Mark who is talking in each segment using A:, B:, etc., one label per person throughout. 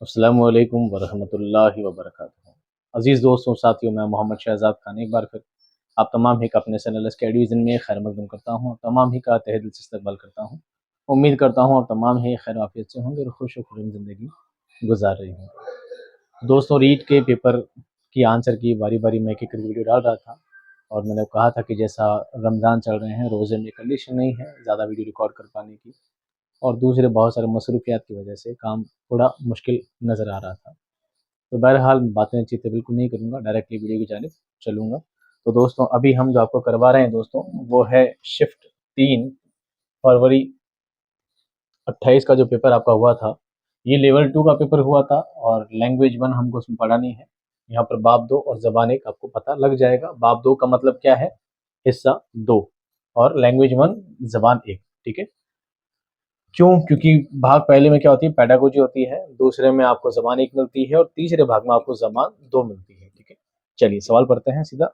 A: अस्सलामुअलैकुम वरहमतुल्लाहि वबरकातुहू। अजीज़ दोस्तों साथियों, मैं मोहम्मद शहजाद खान एक बार फिर आप तमाम ही का अपने चैनल स्टडी विज़न में खैर मकदम करता हूँ। तमाम ही का तहे दिल से इस्तकबाल करता हूँ। उम्मीद करता हूँ आप तमाम ही खैर आफियत से होंगे और खुश खुश ज़िंदगी गुजार रही होंगे। दोस्तों, रीट के पेपर की आंसर की बारी बारी मैं एक वीडियो डाल रहा था और मैंने कहा था कि जैसा रमज़ान चल रहे हैं, रोज़े में कंडीशन नहीं है ज़्यादा वीडियो रिकॉर्ड कर पाने की, और दूसरे बहुत सारे मसरूफियात की वजह से काम थोड़ा मुश्किल नज़र आ रहा था। तो बहरहाल बातें चीतें बिल्कुल नहीं करूँगा, डायरेक्टली वीडियो की जानिब चलूँगा। तो दोस्तों, अभी हम जो आपको करवा रहे हैं दोस्तों, वो है शिफ्ट 3 फरवरी 28 का जो पेपर आपका हुआ था। ये लेवल 2 का पेपर हुआ था और लैंग्वेज 1 हमको उसमें पढ़ा नहीं है। यहाँ पर बाब 2 और ज़बान 1 आपको पता लग जाएगा। बाब 2 का मतलब क्या है? हिस्सा 2, और लैंग्वेज 1 ज़बान 1। ठीक है। क्यों? क्योंकि भाग पहले में क्या होती है? पेडागोजी होती है, दूसरे में आपको ज़बान 1 मिलती है और तीसरे भाग में आपको ज़बान 2 मिलती है। ठीक है। चलिए सवाल पढ़ते हैं सीधा।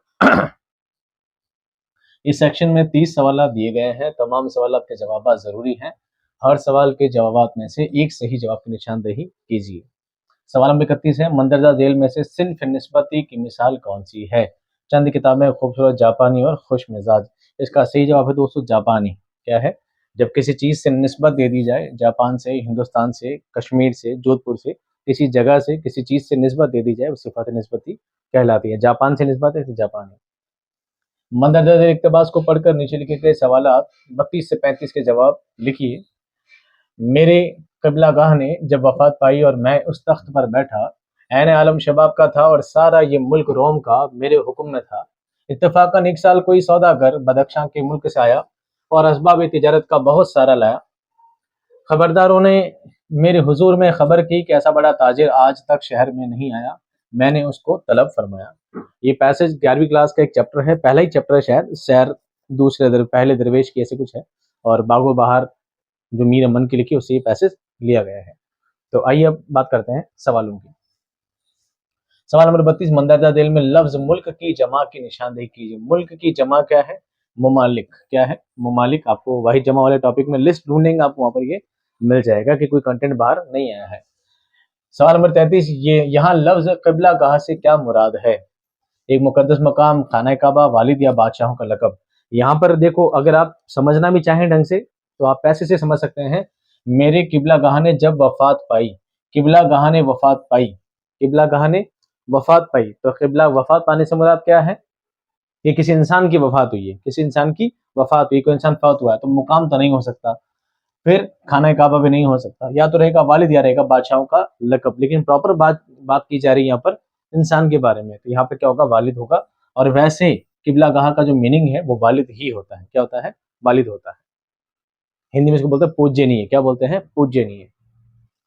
A: इस सेक्शन में 30 सवाल दिए गए हैं। तमाम सवाल के जवाब ज़रूरी हैं। हर सवाल के जवाब में से एक सही जवाब की निशानदेही कीजिए। सवाल नंबर 31 है, मंदरजा झेल में से सिन्फ निस्बती की मिसाल कौन सी है? चंद किताबें, खूबसूरत जापानी और खुश मिजाज। इसका सही जवाब है दोस्तों जापानी। क्या है? जब किसी चीज़ से निस्बत दे दी जाए, जापान से, हिंदुस्तान से, कश्मीर से, जोधपुर से, किसी जगह से, किसी चीज़ से निस्बत दे दी जाए, वो सिफात निस्बती कहलाती है। जापान से निस्बत है तो जापानी। मंदरजा झेल इक़्तिबास को पढ़कर नीचे लिखे गए सवाल 32 से 35 के जवाब लिखिए। मेरे क़िबलागाह ने जब वफ़ात पाई और मैं उस तख्त पर बैठा, ऐन आलम शबाब का था और सारा ये मुल्क रोम का मेरे हुक्म में था। इत्तफ़ाक़न एक साल कोई सौदागर बदख्शां के मुल्क से आया और असबाब तिजारत का बहुत सारा लाया। खबरदारों ने मेरे हुजूर में खबर की कि ऐसा बड़ा ताजिर आज तक शहर में नहीं आया। मैंने उसको तलब फरमाया। ये पैसेज 11वीं क्लास का एक चैप्टर है, पहला ही चैप्टर है शायद, सैर पहले दरवेश की ऐसे कुछ है, और बागो बहार जो मीर अमन की लिखी उससे ये पैसेज लिया गया है। तो आइए अब बात करते हैं सवालों की। सवाल नंबर 32, मंदरजा झेल में लफ्ज मुल्क की जमा की निशानदेही कीजिए। मुल्क की जमा क्या है? मुमालिक। क्या है? मुमालिक। आपको वाहिद जमा वाले टॉपिक में लिस्ट ढूंढेंगे, आपको वहां पर ये मिल जाएगा कि कोई कंटेंट बाहर नहीं आया है। सवाल नंबर 33, ये यहाँ लफ्ज क़िबला गाह से क्या मुराद है? एक मुकद्दस मकाम, खाना काबा, वालिद या बादशाहों का लक़ब। यहाँ पर देखो, अगर आप समझना भी चाहें ढंग से तो आप पैसे से समझ सकते हैं। मेरे क़िबला गाह ने जब वफ़ात पाई, क़िबला गाह ने वफ़ात पाई, क़िबला गाह ने वफ़ात पाई, तो क़िबला वफ़ात पाने से मुराद क्या है? ये किसी इंसान की वफ़ात हुई है, किसी इंसान की वफ़ात हुई, कोई इंसान फौत हुआ है, तो मुकाम तो नहीं हो सकता, फिर खाना काबा भी नहीं हो सकता, या तो रहेगा वालिद या रहेगा बादशाहों का लक़ब। लेकिन प्रॉपर बात बात की जा रही है यहाँ पर इंसान के बारे में, तो यहाँ पे क्या होगा? वालिद होगा। और वैसे क़िबला गाह का जो मीनिंग है वो वालिद ही होता है। क्या होता है? वालिद होता है। हिंदी में इसको बोलते हैं पूज्यनीय। क्या बोलते हैं? पूज्यनीय।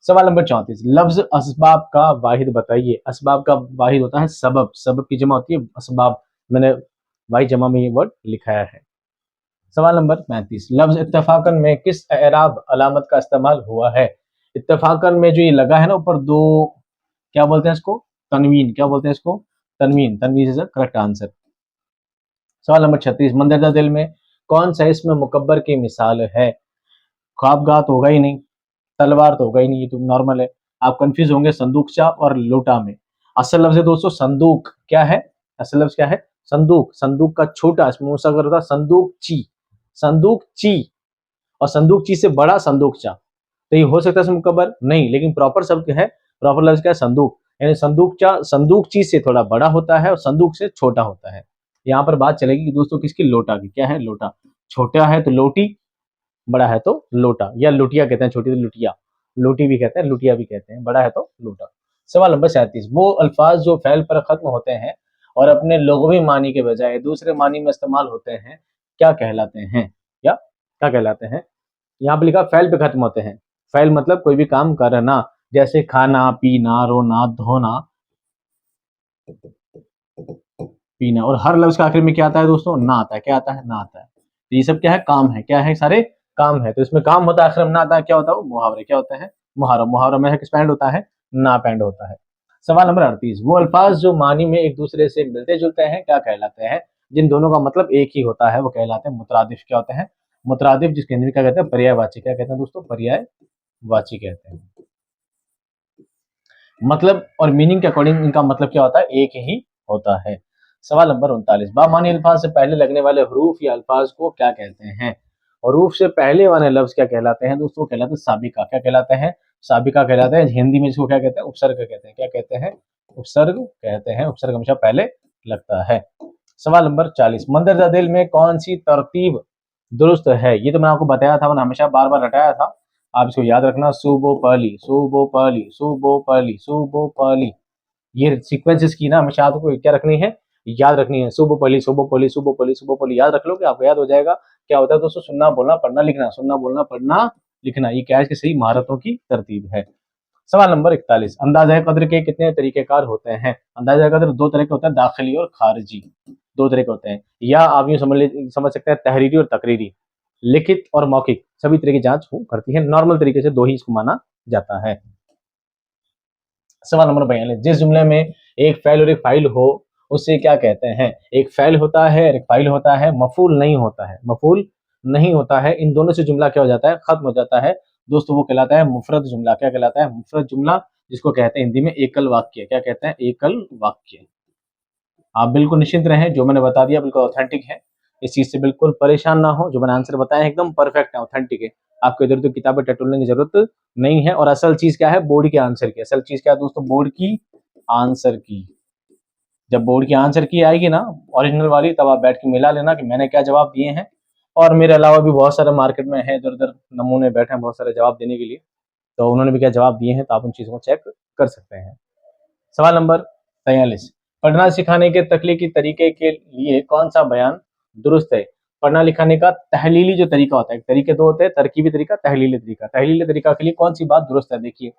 A: सवाल नंबर 34, लफ्ज असबाब का वाहिद बताइए। असबाब का वाहिद होता है सबब, सबब की जमा होती है असबाब। मैंने वाहिद जमा में ये वर्ड लिखाया है। सवाल नंबर 35, लफ्ज इत्तफाकन में किस एराब अलामत का इस्तेमाल हुआ है? इत्तफाकन में जो ये लगा है ना ऊपर दो, क्या बोलते हैं इसको? तनवीन। क्या बोलते हैं इसको? तनवीन। तनवीन इज द करेक्ट आंसर। सवाल नंबर 36, मंदरजा दिल में कौन सा इसमें मुकब्बर की मिसाल है? ख्वाबगाह तो होगा ही नहीं, तलवार तो होगा ही नहीं, ये तो नॉर्मल है। आप कंफ्यूज होंगे संदूकचा और लोटा में। असल लफ्ज है दोस्तों संदूक। क्या है? असल लफ्ज क्या है? संदूक। संदूक का छोटा इसमें मुसग़र होता संदूक ची, संदूक ची, और संदूक ची से बड़ा संदूकचा। तो ये हो सकता है इसमें मुकब्बर नहीं, लेकिन प्रॉपर शब्द है, प्रॉपर लफ्ज क्या है? संदूक। यानी संदूकचा संदूक ची से थोड़ा बड़ा होता है और संदूक से छोटा होता है। यहाँ पर बात चलेगी कि दोस्तों किसकी? लोटा की। क्या है? लोटा। छोटा है तो लोटी, बड़ा है तो लोटा, या लुटिया कहते हैं, छोटी तो लुटिया, लोटी भी कहते हैं, लुटिया भी कहते हैं, बड़ा है तो लोटा। सवाल नंबर 37, वो अल्फाज जो फैल पर खत्म होते हैं और अपने लुग़वी मानी के बजाय दूसरे मानी में इस्तेमाल होते हैं, क्या कहलाते हैं? क्या कहलाते हैं? यहाँ पे लिखा फैल पे खत्म होते हैं। फैल मतलब कोई भी काम करना, जैसे खाना, पीना, रोना, धोना, पीना, और हर लफ्ज का आखिर में क्या आता है दोस्तों? ना आता है। क्या आता है? ना आता है। तो ये सब क्या है? काम है। क्या है? सारे काम है। तो इसमें काम होता है, आखिर में ना आता है, क्या होता है? वो मुहावरे। क्या होता है? मुहावरा। मुहावरा में किस पैंड होता है? ना पैंड होता है। सवाल नंबर 38, वो अल्फाज जो मानी में एक दूसरे से मिलते जुलते हैं क्या कहलाते हैं? जिन दोनों का मतलब एक ही होता है वो कहलाते हैं मुतरादिफ। क्या होते हैं? मुतरादिफ, जिसके हिंदी में क्या कहते हैं? पर्यायवाची। क्या कहते हैं दोस्तों? पर्यायवाची कहते हैं। मतलब और मीनिंग के अकॉर्डिंग इनका मतलब क्या होता है, एक ही होता है। सवाल नंबर 39, बामानी अल्फाज से पहले लगने वाले हरूफ या अल्फाज को क्या कहते हैं? हरूफ से पहले वाले लफ्ज क्या कहलाते हैं दोस्तों? कहलाते हैं साबिका। क्या कहलाते हैं? साबिका कहलाते हैं। हिंदी में इसको क्या कहते हैं? उपसर्ग कहते हैं। क्या कहते हैं? उपसर्ग कहते हैं। उपसर्ग हमेशा पहले लगता है। सवाल नंबर 40, मंदरजा झेल में कौन सी तरतीब दुरुस्त है? ये तो मैंने आपको बताया था, मैंने हमेशा बार बार रटाया था, आप इसको याद रखना। सुबो पहली, सुबो पहली, सुबो पहली, सुबो पहली, ये सीक्वेंसेस की ना हमेशा आपको क्या रखनी है, याद रखनी है। सुबो पहली, सुबो पहली, सुबो पहली, सुबो पहली, याद रख लो कि आपको याद हो जाएगा। क्या होता है दोस्तों? सुनना बोलना पढ़ना लिखना, सुनना बोलना पढ़ना लिखना, ये क्या है कि सही महारतों की तरतीब है। सवाल नंबर 41, अंदाजा कद्र के कितने तरीकेकार होते हैं? अंदाजा कद्र दो तरह के होते हैं, दाखिली और खारिजी, दो तरह के होते हैं। या आप यूं समझ सकते हैं तहरीरी और तकरीरी, लिखित और मौखिक, सभी तरह की जांच हो करती है। नॉर्मल तरीके से दो ही इसको माना जाता है। सवाल नंबर 42, जिस जुमले में एक फेल और एक फाइल हो उसे क्या कहते हैं? एक फेल होता है, एक फाइल होता है, मफूल नहीं होता है, मफूल नहीं होता है, इन दोनों से जुमला क्या हो जाता है? खत्म हो जाता है दोस्तों, वो कहलाता है मुफरद जुमला। क्या कहलाता है? मुफरद जुमला, जिसको कहते हैं हिंदी में एकल वाक्य। क्या कहते हैं? एकल वाक्य। आप बिल्कुल निश्चिंत रहें, जो मैंने बता दिया बिल्कुल ऑथेंटिक है, इस चीज से बिल्कुल परेशान ना हो। जो मैंने आंसर बताया एकदम परफेक्ट है, ऑथेंटिक है, आपको इधर उधर किताबें टटोलने की जरूरत नहीं है। और असल चीज क्या है? बोर्ड के आंसर की। असल चीज क्या है दोस्तों? बोर्ड की आंसर की। जब बोर्ड की आंसर की आएगी ना ओरिजिनल वाली, तब आप बैठ के मिला लेना कि मैंने क्या जवाब दिए हैं। और मेरे अलावा भी बहुत सारे मार्केट में है, इधर उधर नमूने बैठे हैं बहुत सारे जवाब देने के लिए, तो उन्होंने भी क्या जवाब दिए हैं, तो आप उन चीजों को चेक कर सकते हैं। सवाल नंबर 43, पढ़ना सिखाने के तख्लीकी तरीके के लिए कौन सा बयान दुरुस्त है? पढ़ना लिखाने का तहलीली जो तरीका होता है, तरीके दो होते हैं, तरकीबी तरीका, तहलीली तरीका। तहलीली तरीका के लिए कौन सी बात दुरुस्त है? देखिए,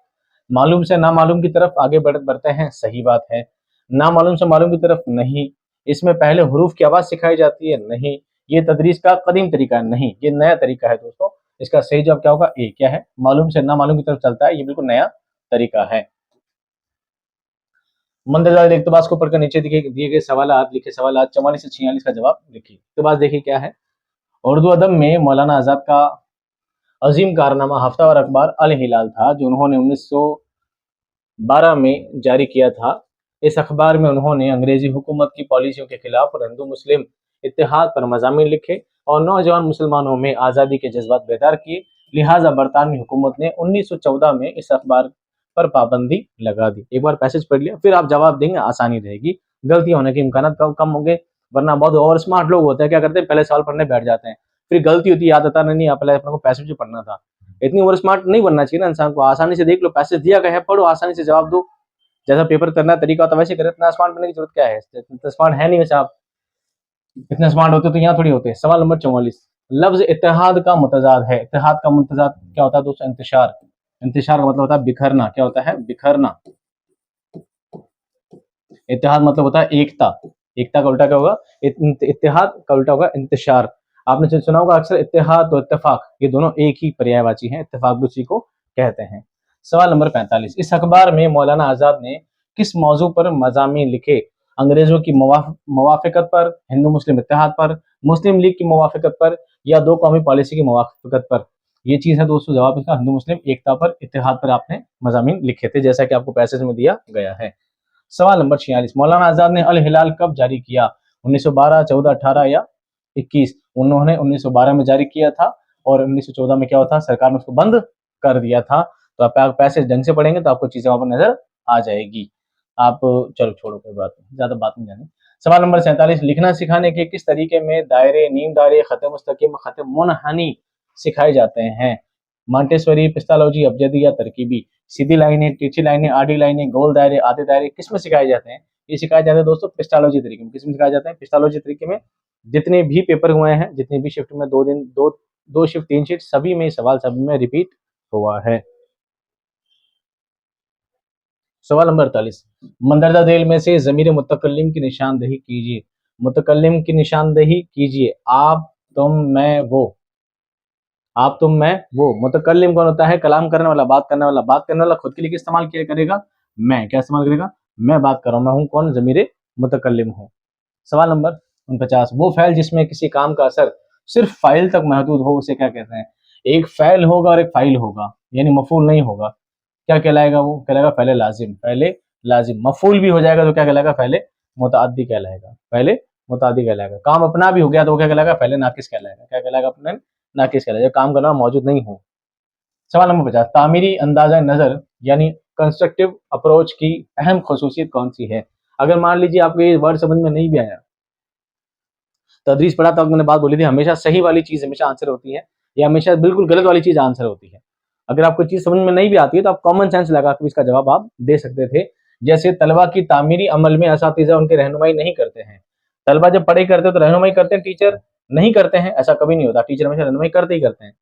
A: मालूम से नामालूम की तरफ आगे बढ़ते हैं, सही बात है। नामालूम से मालूम की तरफ नहीं। इसमें पहले हुरूफ की आवाज सिखाई जाती है, नहीं। ये तदरीस का कदीम तरीका है, नहीं। ये नया तरीका है दोस्तों। इसका सही जवाब क्या होगा? ए। क्या है? मालूम से नामालूम की तरफ चलता है, ये बिल्कुल नया तरीका है। मंदरजा इकतबास को पढ़कर नीचे दिए गए सवाल लिखे, सवाल 44 से 46 का जवाब लिखिए। इकतबास देखिए क्या है। उर्दू अदब में मौलाना आजाद का अजीम कारनामा हफ्ता और अखबार अल हिलाल था, जो उन्होंने 1912 में जारी किया था। इस अखबार में उन्होंने अंग्रेजी हुकूमत की पॉलिसियों के खिलाफ और हिंदू मुस्लिम इत्तेहाद पर मज़ामीन लिखे और नौजवान मुसलमानों में आज़ादी के जज्बात बेदार किए। लिहाजा बरतानवी हुकूमत ने 1914 में इस अखबार पर पाबंदी लगा दी। एक बार पैसेज पढ़ लिया, फिर आप जवाब देंगे, आसानी रहेगी, गलती होने के इम्कान कम होंगे। वरना बहुत और स्मार्ट लोग होते हैं, क्या करते हैं? पहले सवाल पढ़ने बैठ जाते हैं, फिर गलती होती है, याद आता नहीं, पहले अपने को पैसेज पढ़ना था। इतनी ओवर स्मार्ट नहीं बनना चाहिए ना इंसान को। आसानी से देख लो, पैसेज दिया गया है, पढ़ो, आसानी से जवाब दो। जैसा पेपर करना तरीका होता है वैसे करें, इतना स्मार्ट बनने की जरूरत क्या है? इतना स्मार्ट है नहीं वैसे आप, इतने स्मार्ट होते तो यहाँ थोड़ी होते। सवाल नंबर 44, लफ्ज इत्तेहाद का मुतजाद है। इत्तेहाद का मुतजाद क्या होता है दोस्तों? इंतशार। इंतशार का मतलब होता है बिखरना। क्या होता है? बिखरना। इत्तेहाद मतलब होता है एकता। एकता का उल्टा क्या होगा? इत्तेहाद का उल्टा होगा इंतशार। आपने सुना होगा अक्सर इत्तेहाद और इत्तेफाक, ये दोनों एक ही पर्यायवाची हैं। इत्तेफाक भी उसी को कहते हैं। सवाल नंबर 45, इस अखबार में मौलाना आजाद ने किस मौजू पर मज़ामीन लिखे? अंग्रेजों की मुवाफिकत पर, हिंदू मुस्लिम इत्तेहाद पर, मुस्लिम लीग की मुवाफिकत पर, या दो कौमी पॉलिसी की मुवाफिकत पर? ये चीज है दोस्तों, जवाब इसका हिंदू मुस्लिम एकता पर, इत्तेहाद पर आपने मज़ामीन लिखे थे, जैसा कि आपको पैसेज में दिया गया है। सवाल नंबर 46, मौलाना आजाद ने अल हिलाल कब जारी किया? 1912, 14, 18 या 21? उन्होंने 1912 में जारी किया था, और 1914 में क्या होता? सरकार ने उसको बंद कर दिया था। तो आप पैसे ढंग से पढ़ेंगे तो आपको चीजें वहां पर नजर आ जाएगी। आप चलो छोड़ो, कोई बात नहीं, ज्यादा बात नहीं जानी। सवाल नंबर 47, लिखना सिखाने के किस तरीके में दायरे, नीम दायरे, खत मुस्तकीम, खत मुनहनी सिखाए जाते हैं? मॉन्टेसरी, पिस्तालोजी, अबजदी या तरकीबी? सीधी लाइनें, तिरछी लाइनें, आडी लाइनें, गोल दायरे, आधे दायरे, किस में सिखाए जाते हैं? ये सिखाए जाते हैं दोस्तों पिस्टालोजी तरीके में। किस में सिखाए जाते हैं? पिस्टालोजी तरीके में। जितने भी पेपर हुए हैं, जितनी भी शिफ्ट में, 2 दिन, दो शिफ्ट, 3 शिफ्ट, सभी में सवाल सभी में रिपीट हुआ है। सवाल नंबर 48, मंदरजा झेल में से ज़मीर मुतकल्लिम की निशानदेही कीजिए। मुतकल्लिम की निशानदेही कीजिए। आप, तुम, मैं, वो। आप, तुम, मैं, वो। मुतकल्लिम कौन होता है? कलाम करने वाला, बात करने वाला। बात करने वाला खुद के लिए इस्तेमाल किया करेगा? मैं। क्या इस्तेमाल करेगा? मैं बात कर रहा हूं, मैं हूं कौन? ज़मीर मुतकल्लिम हूं। सवाल नंबर 49, वो फ़ैल जिसमें किसी काम का असर सिर्फ फाइल तक महदूद हो उसे क्या कहते हैं? एक फ़ैल होगा और एक फाइल होगा, यानी मफूल नहीं होगा। क्या कहलाएगा? वो कहलाएगा फ़ैले लाज़िम, फ़ैले लाज़िम। मफ़ऊल भी हो जाएगा तो क्या कहलाएगा? फ़ैले मुतअद्दी कहलाएगा, फ़ैले मुतअद्दी कहलाएगा। काम अपना भी हो गया तो वो क्या कहलाएगा? फ़ैले नाक़िस कहलाएगा। क्या कहलाएगा? अपने नाक़िस कहलाएगा, जब काम करना मौजूद नहीं हो। सवाल नंबर 50, तामीरी अंदाज़ा नज़र यानी कंस्ट्रक्टिव अप्रोच की अहम ख़ुसूसियत कौन-सी है? अगर मान लीजिए आपको ये वर्ड समझ में नहीं भी आया, तदरीस पढ़ा तो मैंने बात बोली थी, हमेशा सही वाली चीज़ हमेशा आंसर होती है या हमेशा बिल्कुल गलत वाली चीज़ आंसर होती है। अगर आपको चीज़ समझ में नहीं भी आती है तो आप कॉमन सेंस लगा के इसका जवाब आप दे सकते थे। जैसे तलबा की तामीरी अमल में असातिज़ा उनकी रहनुमाई नहीं करते हैं। तलबा जब पढ़ाई करते हैं तो रहनुमाई करते हैं, टीचर नहीं करते हैं, ऐसा कभी नहीं होता। टीचर हमेशा रहनुमाई करते ही करते हैं।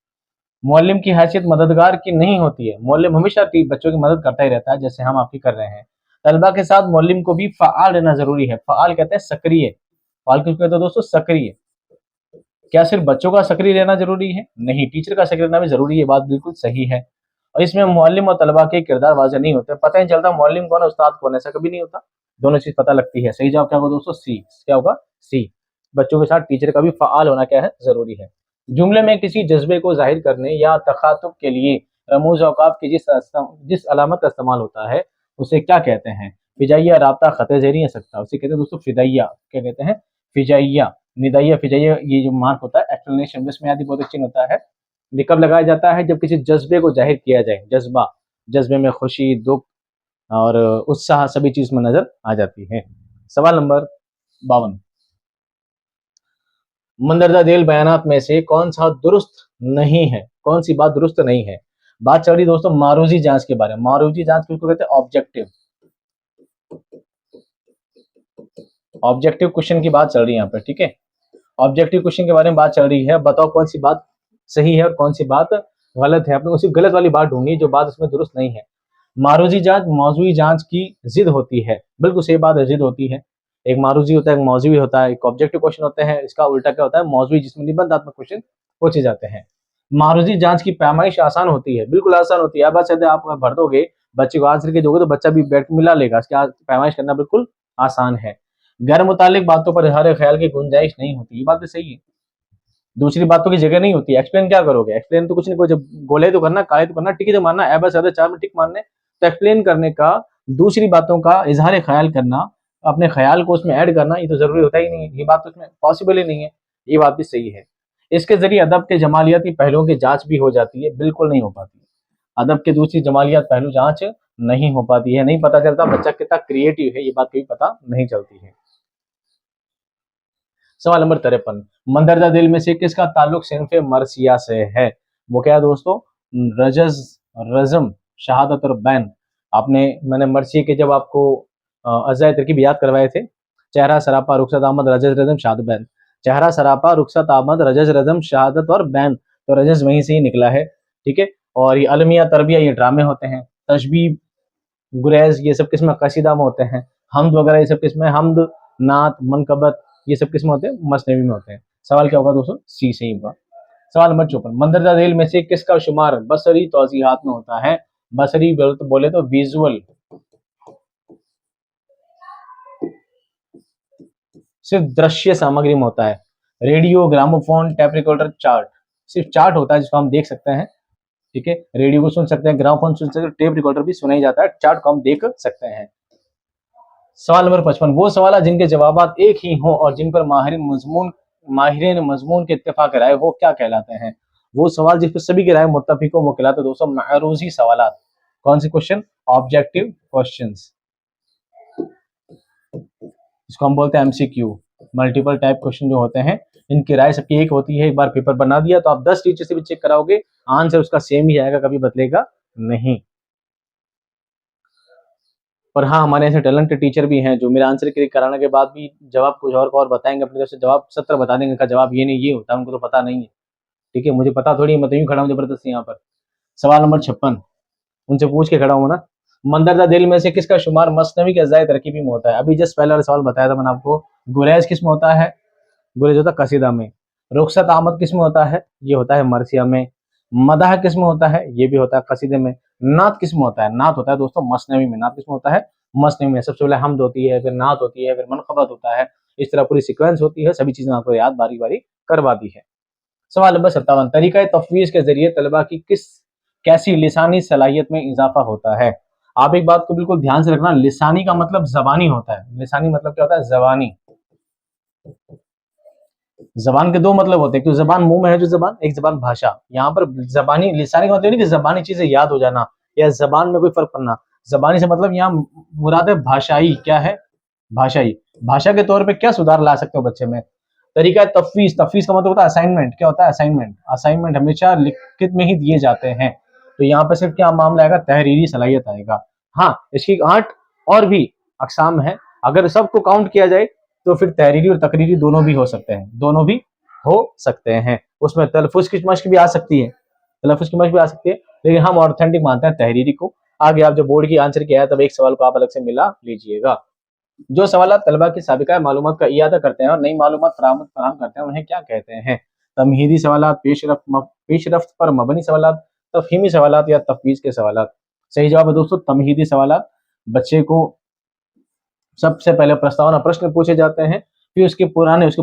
A: मुअल्लिम की हैसियत मददगार की नहीं होती है। मुअल्लिम हमेशा बच्चों की मदद करता ही रहता है, जैसे हम आपकी कर रहे हैं। तलबा के साथ मुअल्लिम को भी फ़आल रहना ज़रूरी है। फ़आल कहते हैं सक्रिय। फ़आल किसको कहते हैं दोस्तों? सक्रिय। क्या सिर्फ बच्चों का सक्रिय रहना ज़रूरी है? नहीं, टीचर का सक्रिय रहना भी ज़रूरी है, ये बात बिल्कुल सही है। और इसमें मुअल्लिम और तलबा के किरदार वाज़ेह नहीं होते, पता ही नहीं चलता मुअल्लिम कौन है, उस्ताद कौन है, ऐसा कभी नहीं होता। दोनों चीज़ पता लगती है। सही जवाब क्या होगा दोस्तों? सी। क्या होगा? सी। बच्चों के साथ टीचर का भी फ़आल होना क्या है? ज़रूरी है। जुमले में किसी जज़्बे को ज़ाहिर करने या तख़ातुब के लिए रमूज़ औक़ाफ़ की जिस अलामत का इस्तेमाल होता है, उसे क्या कहते हैं? फ़िजाइया, राब्ता, ख़त ज़ेरी या सख्ता, उसे कहते हैं दोस्तों फ़िदाइया। क्या कहते हैं? फ़िजाइया। निदाइया, फ़िजाइया, ये जो मार्क होता है एक्सप्लेनेशन जिसमें आदि बहुत चिन्ह होता है, ये कब लगाया जाता है? जब किसी जज़्बे को ज़ाहिर किया जाए, जज़्बा, जज़्बे में खुशी, दुःख और उत्साह सभी चीज़ में नज़र आ जाती है। सवाल नंबर 52, मंदरजा ज़ेल बयानात में से कौन-सा दुरुस्त नहीं है? कौन-सी बात दुरुस्त नहीं है? बात चल रही है दोस्तों मारूज़ी जाँच के बारे में। मारूज़ी जाँच किसको कहते हैं? ऑब्जेक्टिव। ऑब्जेक्टिव क्वेश्चन की बात चल रही है यहाँ पे, ठीक है? ऑब्जेक्टिव क्वेश्चन के बारे में बात चल रही है। बताओ कौन सी बात सही है और कौन सी बात गलत है। आपने को सिर्फ गलत वाली बात ढूंढनी है, जो बात उसमें दुरुस्त नहीं है। मारूजी जांच मौजूई जांच की जिद होती है। बिल्कुल सही बात है, जिद होती है। एक मारूजी होता है, एक मौजूई होता है, एक ऑब्जेक्टिव क्वेश्चन होते हैं। इसका उल्टा क्या होता है? मौजूई, जिसमें निबंधात्मक क्वेश्चन पूछे जाते हैं। मारूजी जांच की पैमाइश आसान होती है। बिल्कुल आसान होती है। बस यदि आप भर दोगे, बच्चे को आंसर के दोगे तो बच्चा भी बैठ के मिला लेगा। इसकी पैमाइश करना बिल्कुल आसान है। गैर मुतालिक बातों पर इज़हार ख्याल की गुंजाइश नहीं होती। ये बात भी सही है। दूसरी बातों की जगह नहीं होती। एक्सप्लेन क्या करोगे? एक्सप्लेन तो कुछ नहीं, कोई जब गोले तो करना, काले तो करना, टिक तो मारना, ए बस चार में टिक मारने। तो एक्सप्लेन करने का, दूसरी बातों का इजहार ख्याल करना, अपने ख्याल को उसमें ऐड करना, ये तो जरूरी होता ही नहीं है। ये बात तो उसमें पॉसिबल ही नहीं है। ये बात भी सही है। इसके जरिए अदब के जमालियाती पहलुओं की जांच भी हो जाती है। बिल्कुल नहीं हो पाती। अदब के दूसरी जमालियात पहलू जांच नहीं हो पाती है। नहीं पता चलता बच्चा कितना क्रिएटिव है, ये बात कभी पता नहीं चलती है। सवाल नंबर 53, मंदरजा दिल में से किसका ताल्लुक सिनफ मरसिया से है? वो क्या है दोस्तों? रजज, रजम, शहादत और बैन। आपने, मैंने मरसिया के जब आपको अज़ाए तरकीब याद करवाए थे, चेहरा सरापा, रुखसत आमद, रजज रजम, शहादत बैन। चेहरा सरापा, रुखसत आमद, रजज रजम, शहादत और बैन। तो रजज वहीं से ही निकला है, ठीक है। और ये अलमिया तरबिया, ये ड्रामे होते हैं। तशबीह, गुरैज़, ये सब किस्म कसीदा में होते हैं। हम्द वगैरह ये सब किस्में, हम्द, नात, मनकबत, ये सब किस्में होते हैं, मसनवी में होते हैं। सवाल क्या होगा दोस्तों? सी सही होगा। सवाल नंबर 54, मंदरजा झील में से किसका शुमार बसरी तौजीहात में होता है? बसरी बोले तो विजुअल, सिर्फ दृश्य सामग्री में होता है। Radio, gramophone, tape recorder, chart, सिर्फ चार्ट होता है जिसको हम देख सकते हैं, ठीक है। रेडियो को सुन सकते हैं, ग्रामोफोन सुन सकते हैं, टेप रिकॉर्डर भी सुना ही जाता है, चार्ट को हम देख सकते हैं। सवाल नंबर 55, वो सवाल जिनके जवाब एक ही हों और जिन पर माहिरीन मजमून के इत्तेफाक राय हो, क्या कहलाते हैं? वो सवाल जिस पर सभी की राय मुत्तफिक हो, वो कहलाते हैं दोस्तों मअरूजी सवालात। कौन से क्वेश्चन? ऑब्जेक्टिव क्वेश्चंस, इसको हम बोलते हैं एमसीक्यू, मल्टीपल टाइप क्वेश्चन जो होते हैं। इनकी राय सबकी एक होती है। एक बार पेपर बना दिया तो आप 10 टीचर से भी चेक कराओगे, आंसर उसका सेम ही आएगा, कभी बदलेगा नहीं। और हाँ, हमारे ऐसे टैलेंटेड टीचर भी हैं जो मेरे आंसर क्लिक कराने के बाद भी जवाब कुछ और बताएंगे, अपनी तरफ से जवाब 70 बता देंगे, का जवाब ये नहीं ये होता है, उनको तो पता नहीं है, ठीक है। मुझे पता थोड़ी है, मैं तो यूं खड़ा हूँ जबरदस्ती यहाँ पर। सवाल नंबर 56, उनसे पूछ के खड़ा हूँ ना। मंदरजा दिल में से किसका शुमार मसनवी के अज़ाए तरकीबी में होता है? अभी जस्ट पहले वाला सवाल बताया था मैंने आपको। गुरैज किस में होता है? गुरैज होता है कसीदा में। रुखसत आमद किस में होता है? ये होता है मरसिया में। मदाह किस में होता है? ये भी होता है कसीदे में। नात किस में होता है? नात होता है दोस्तों मसनवी में। नात किस में होता है? मसनवी में। सबसे पहले हमद होती है, फिर नात होती है, फिर मनकबत होता है। इस तरह पूरी सीक्वेंस होती है। सभी चीजें आपको याद बारी बारी करवा दी है। सवाल नंबर 57, तरीका तफवीज के जरिए तलबा की किस कैसी लिसानी सलाहियत में इजाफा होता है। आप एक बात को बिल्कुल ध्यान से रखना, लिसानी का मतलब जबानी होता है। लिसानी मतलब क्या होता है? जबानी। जबान के दो मतलब होते हैं, क्योंकि जबान मुंह में है जो जबान, एक जबान भाषा। यहाँ पर जबानी लिसानी का मतलब नहीं कि जबानी चीजें याद हो जाना या जबान में कोई फर्क पड़ना। जबानी से मतलब यहाँ मुराद है भाषाई। क्या है? भाषाई। भाषा के तौर पे क्या सुधार ला सकते हो बच्चे में? तरीका है तफवीज। तफवीज का मतलब होता है असाइनमेंट। क्या होता है? असाइनमेंट। असाइनमेंट हमेशा लिखित में ही दिए जाते हैं। तो यहाँ पर सिर्फ क्या मामला आएगा? तहरीरी सलाहियत आएगा। हाँ, इसकी 8 और भी अकसाम है। अगर सबको काउंट किया जाए तो फिर तहरीरी और तकरीरी दोनों भी हो सकते हैं, दोनों भी हो सकते हैं। उसमें तलफ़ुज़ की मश्क भी आ सकती है, तलफ़ुज़ की मश्क भी आ सकती है, लेकिन हम ऑथेंटिक मानते हैं तहरीरी को। आगे आप जब बोर्ड की आंसर की आया तब एक सवाल को आप अलग से मिला लीजिएगा। जो सवाल तलबा की साबिका मालूमात का इयादा करते हैं और नई मालूमात फराहम करते हैं, उन्हें क्या कहते हैं? तमहीदी सवालात, पेशरफ्त पर मबनी सवालात, तफ़हीमी सवालात या तफ़वीज़ के सवालात। सही जवाब है दोस्तों तमहीदी सवालात। बच्चे को सबसे पहले प्रस्तावना प्रश्न पूछे जाते हैं, फिर उसके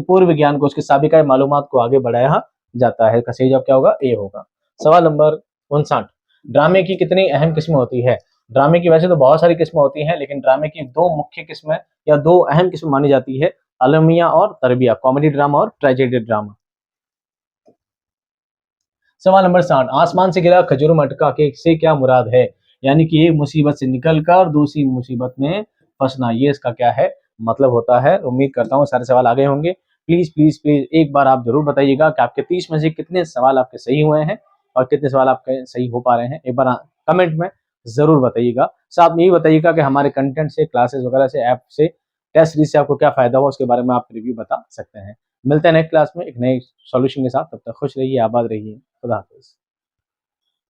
A: पूर्व ज्ञान को, उसकी साबिका मालूमात को आगे बढ़ाया जाता है। का सही जवाब क्या होगा? ए होगा। सवाल नंबर 59, ड्रामे की कितनी अहम किस्में होती है? ड्रामे की वैसे तो बहुत सारी किस्में होती हैं, लेकिन ड्रामे की दो मुख्य किस्में या दो अहम किस्में मानी जाती है, अलमिया और तरबिया, कॉमेडी ड्रामा और ट्रेजेडी ड्रामा। सवाल नंबर 60, आसमान से गिरा खजूर मटका के से क्या मुराद है? यानी कि एक मुसीबत से निकलकर दूसरी मुसीबत में फंसना, ये इसका क्या है? मतलब होता है। उम्मीद करता हूँ सारे सवाल आ गए होंगे। प्लीज प्लीज प्लीज एक बार आप जरूर बताइएगा कि आपके 30 में से कितने सवाल आपके सही हुए हैं और कितने सवाल आपके सही हो पा रहे हैं। एक बार कमेंट में जरूर बताइएगा। साथ में ये बताइएगा कि हमारे कंटेंट से, क्लासेस वगैरह से, ऐप से, टेस्ट सीरीज से आपको क्या फायदा हुआ, उसके बारे में आप रिव्यू बता सकते हैं। मिलते हैं नेक्स्ट क्लास में एक नए सॉल्यूशन के साथ। तब तक खुश रहिए, आबाद रहिए। खुदा हाफिज।